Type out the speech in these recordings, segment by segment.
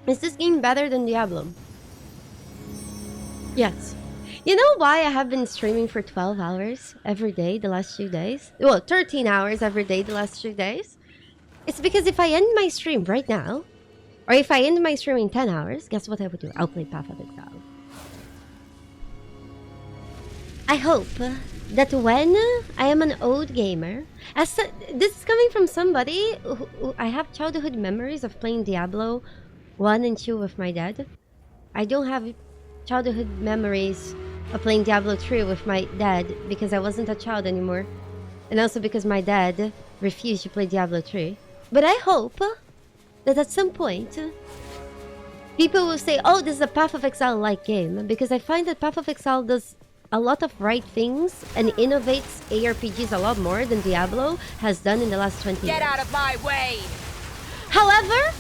Is this game better than Diablo? Yes. You know why I have been streaming for 12 hours every day the last 2 days? Well, 13 hours every day the last 2 days? It's because if I end my stream right now, or if I end my stream in 10 hours, guess what I would do? I'll play Path of Exile. I hope that when I am an old gamer, this is coming from somebody who I have childhood memories of playing Diablo 1 and 2 with my dad. I don't have childhood memories of playing Diablo 3 with my dad because I wasn't a child anymore, and also because my dad refused to play Diablo 3. But I hope that at some point people will say, oh, this is a Path of Exile-like game, because I find that Path of Exile does a lot of right things and innovates ARPGs a lot more than Diablo has done in the last 20 years. Get out of my way! However,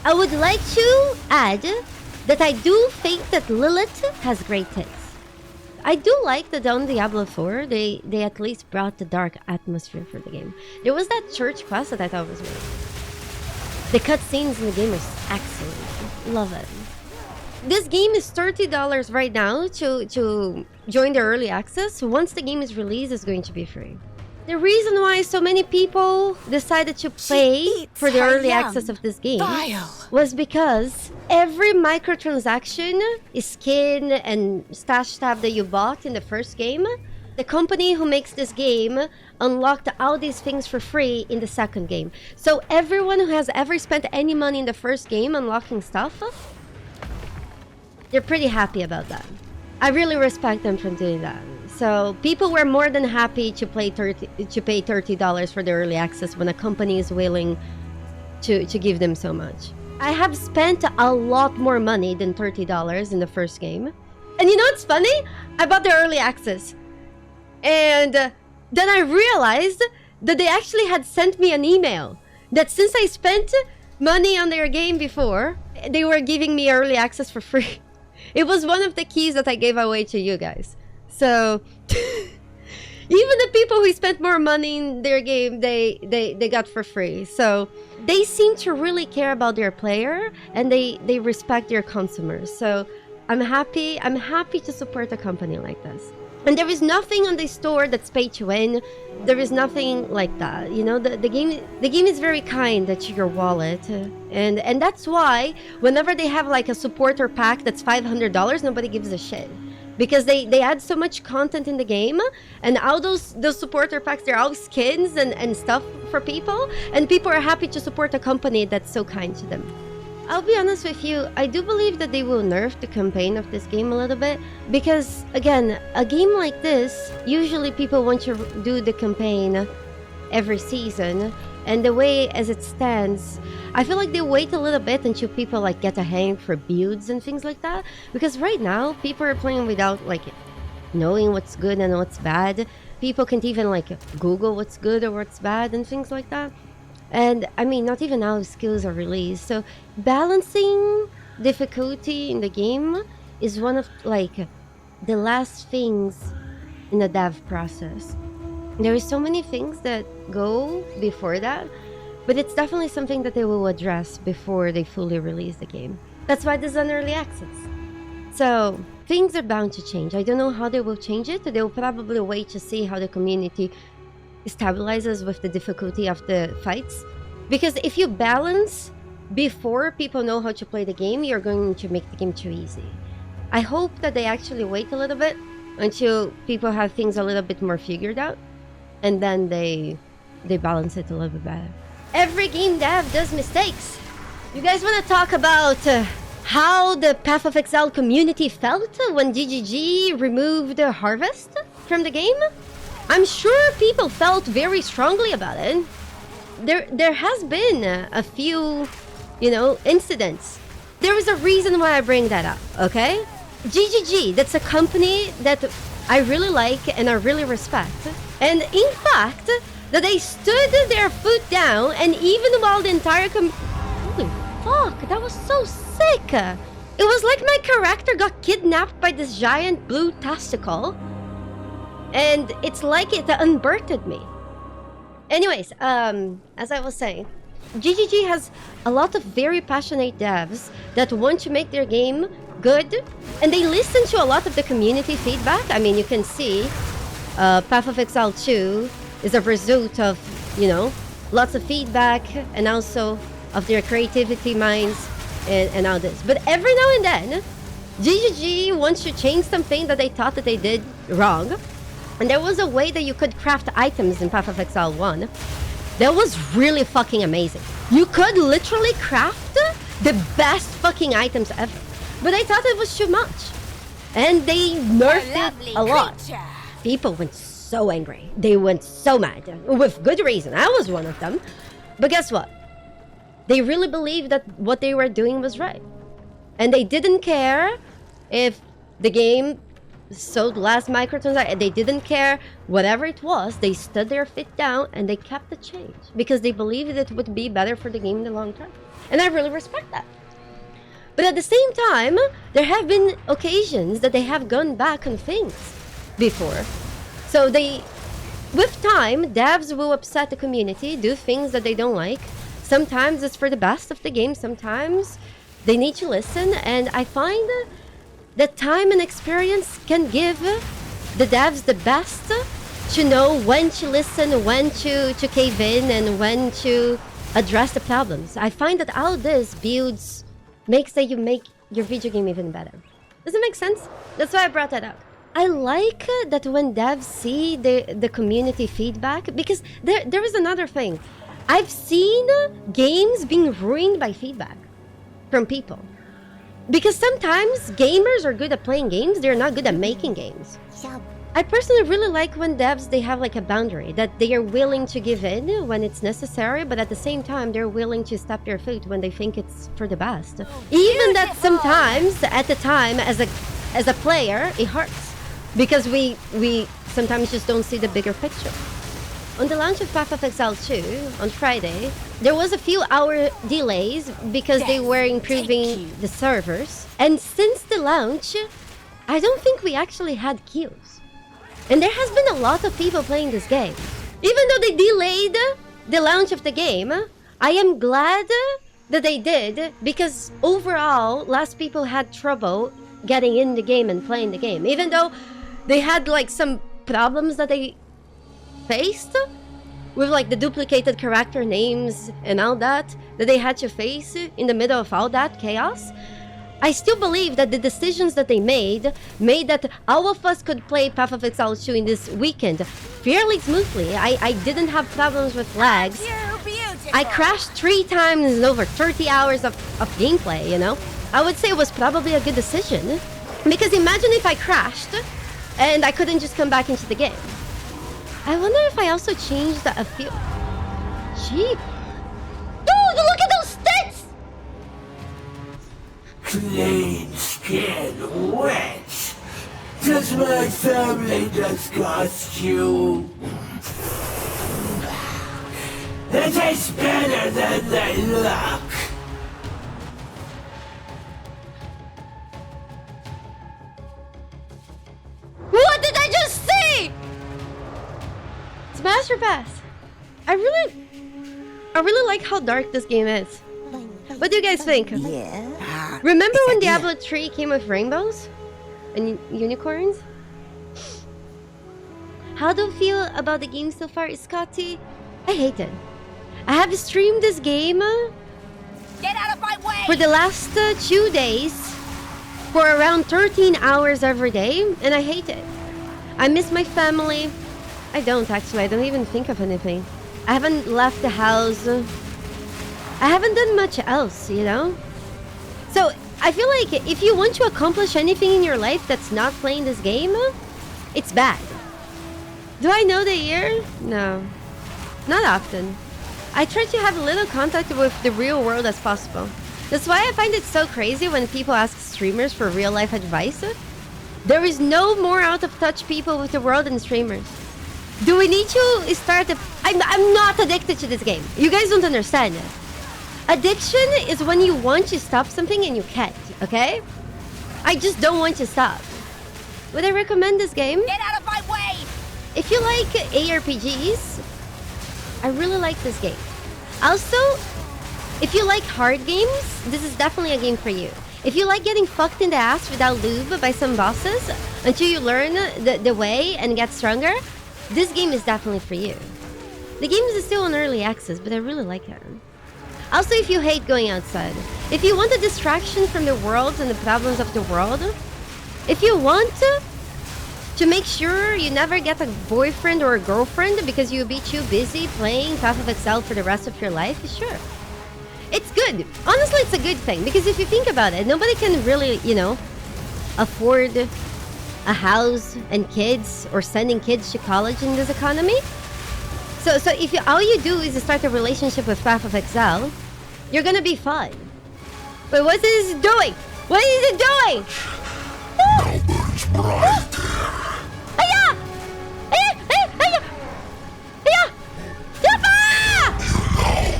I would like to add that I do think that Lilith has great taste. I do like that on Diablo 4, they at least brought the dark atmosphere for the game. There was that church quest that I thought was great. The cutscenes in the game are excellent. Love it. This game is $30 right now to join the early access. Once the game is released, it's going to be free. The reason why so many people decided to play for the early access of this game was because every microtransaction, skin, and stash tab that you bought in the first game, the company who makes this game unlocked all these things for free in the second game. So everyone who has ever spent any money in the first game unlocking stuff, they're pretty happy about that. I really respect them for doing that. So people were more than happy to pay $30 for the early access when a company is willing to give them so much. I have spent a lot more money than $30 in the first game. And you know what's funny? I bought the early access. And then I realized that they actually had sent me an email that since I spent money on their game before, they were giving me early access for free. It was one of the keys that I gave away to you guys. So even the people who spent more money in their game, they got for free. So they seem to really care about their player, and they respect their consumers. So I'm happy to support a company like this. And there is nothing on the store that's pay to win. There is nothing like that. You know, the game is very kind to your wallet, and that's why whenever they have like a supporter pack that's $500, nobody gives a shit. Because they add so much content in the game, and all those supporter packs, they're all skins and stuff for people, and people are happy to support a company that's so kind to them. I'll be honest with you, I do believe that they will nerf the campaign of this game a little bit, because again, a game like this, usually people want to do the campaign every season, and the way as it stands, I feel like they wait a little bit until people like get a hang for builds and things like that, because right now people are playing without like knowing what's good and what's bad. People can't even like Google what's good or what's bad and things like that. And I mean, not even all skills are released, so balancing difficulty in the game is one of like the last things in the dev process. There is so many things that go before that, but it's definitely something that they will address before they fully release the game. That's why this is an early access. So things are bound to change. I don't know how they will change it. They will probably wait to see how the community stabilizes with the difficulty of the fights. Because if you balance before people know how to play the game, you're going to make the game too easy. I hope that they actually wait a little bit until people have things a little bit more figured out, and then they balance it a little bit better. Every game dev does mistakes. You guys want to talk about how the Path of Exile community felt when GGG removed Harvest from the game? I'm sure people felt very strongly about it. There has been a few, incidents. There is a reason why I bring that up, okay? GGG, that's a company that I really like and I really respect. And in fact, that they stood their foot down, and even while the entire holy fuck, that was so sick. It was like my character got kidnapped by this giant blue testicle, and it's like it unbirthed me. Anyways, as I was saying, GGG has a lot of very passionate devs that want to make their game good, and they listen to a lot of the community feedback. I mean, you can see Path of Exile 2 is a result of, you know, lots of feedback and also of their creativity minds and all this. But every now and then, GGG wants to change something that they thought that they did wrong. And there was a way that you could craft items in Path of Exile 1 that was really fucking amazing. You could literally craft the best fucking items ever. But I thought it was too much. And they nerfed it a lot. People went so angry. They went so mad. With good reason. I was one of them. But guess what? They really believed that what they were doing was right. And they didn't care if the game sold last microtransaction. They didn't care whatever it was. They stood their feet down and they kept the change because they believed it would be better for the game in the long term. And I really respect that. But at the same time, there have been occasions that they have gone back on things before. So with time, devs will upset the community, do things that they don't like. Sometimes it's for the best of the game. Sometimes they need to listen. And I find that time and experience can give the devs the best to know when to listen, when to cave in, and when to address the problems. I find that all this makes that you make your video game even better. Does it make sense? That's why I brought that up. I like that when devs see the community feedback, because there is another thing. I've seen games being ruined by feedback from people. Because sometimes gamers are good at playing games, they're not good at making games. I personally really like when devs, they have like a boundary, that they are willing to give in when it's necessary, but at the same time, they're willing to step their foot when they think it's for the best. Even that sometimes, at the time, as a player, it hurts. Because we sometimes just don't see the bigger picture. On the launch of Path of Exile 2, on Friday, there was a few hour delays because they were improving the servers. And since the launch, I don't think we actually had queues. And there has been a lot of people playing this game. Even though they delayed the launch of the game, I am glad that they did, because overall, less people had trouble getting in the game and playing the game. Even though they had like some problems that they faced with like the duplicated character names and all that they had to face in the middle of all that chaos. I still believe that the decisions that they made that all of us could play Path of Exile 2 in this weekend fairly smoothly. I didn't have problems with lags. I crashed 3 times in over 30 hours of gameplay, you know? I would say it was probably a good decision. Because imagine if I crashed and I couldn't just come back into the game. I wonder if I also changed a few... Jeep. Dude, look at those stats! Clean skin, wet. Does my family disgust you? It tastes better than they look. What did I just see? It's Master Pass. I really like how dark this game is. What do you guys think? Yeah. Remember when Diablo 3 came with rainbows and unicorns? How do you feel about the game so far, Scotty? I hate it. I have streamed this game Get out of my way! for the last 2 days for around 13 hours every day, and I hate it. I miss my family. I don't actually. I don't even think of anything. I haven't left the house. I haven't done much else, you know? So, I feel like if you want to accomplish anything in your life that's not playing this game, it's bad. Do I know the year? No. Not often. I try to have a little contact with the real world as possible. That's why I find it so crazy when people ask streamers for real life advice. There is no more out of touch people with the world than streamers. Do we need to start I'm not addicted to this game. You guys don't understand it. Addiction is when you want to stop something and you can't, okay? I just don't want to stop. Would I recommend this game? Get out of my way! If you like ARPGs, I really like this game. Also, If you like hard games, this is definitely a game for you. If you like getting fucked in the ass without lube by some bosses until you learn the way and get stronger, this game is definitely for you. The game is still on early access, but I really like it. Also, if you hate going outside, if you want a distraction from the world and the problems of the world, if you want to make sure you never get a boyfriend or a girlfriend because you'll be too busy playing Path of Exile for the rest of your life, sure. It's good. Honestly, it's a good thing, because if you think about it, nobody can really, afford a house and kids or sending kids to college in this economy. So if all you do is start a relationship with Path of Exile, you're gonna be fine. Wait, what is this doing? What is it doing? Now burns bright. Aya! Aya! Aya! Aya! Aya! Yappa!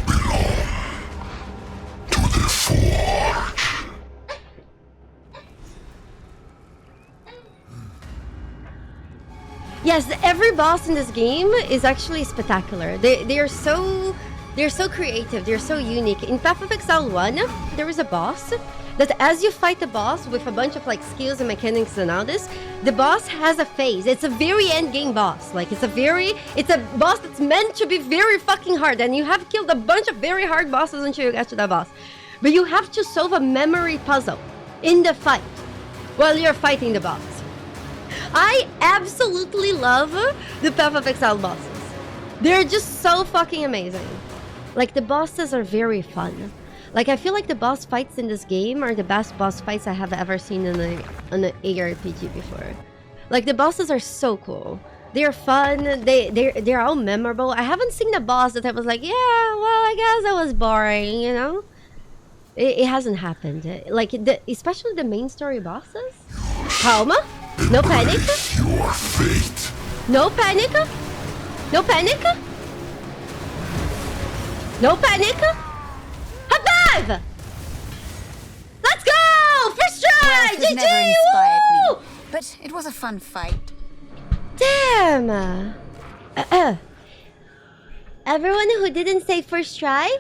You now belong to the Forge. Yes, every boss in this game is actually spectacular. They're so creative. They're so unique. In Path of Exile 1, there was a boss that as you fight the boss with a bunch of skills and mechanics and all this, the boss has a phase. It's a very end game boss. It's a boss that's meant to be very fucking hard, and you have killed a bunch of very hard bosses until you get to that boss. But you have to solve a memory puzzle in the fight while you're fighting the boss. I absolutely love the Path of Exile bosses. They're just so fucking amazing. The bosses are very fun. I feel like the boss fights in this game are the best boss fights I have ever seen in an ARPG before. The bosses are so cool. They're fun. They're all memorable. I haven't seen a boss that I was like, yeah, well, I guess that was boring, It hasn't happened. Especially the main story bosses. Calma. No panic. Your fate. No panic. No panic. No panic. Habab! Let's go! First try! Wealth has GG! never inspired Woo! me, but it was a fun fight. Damn! Everyone who didn't say first try,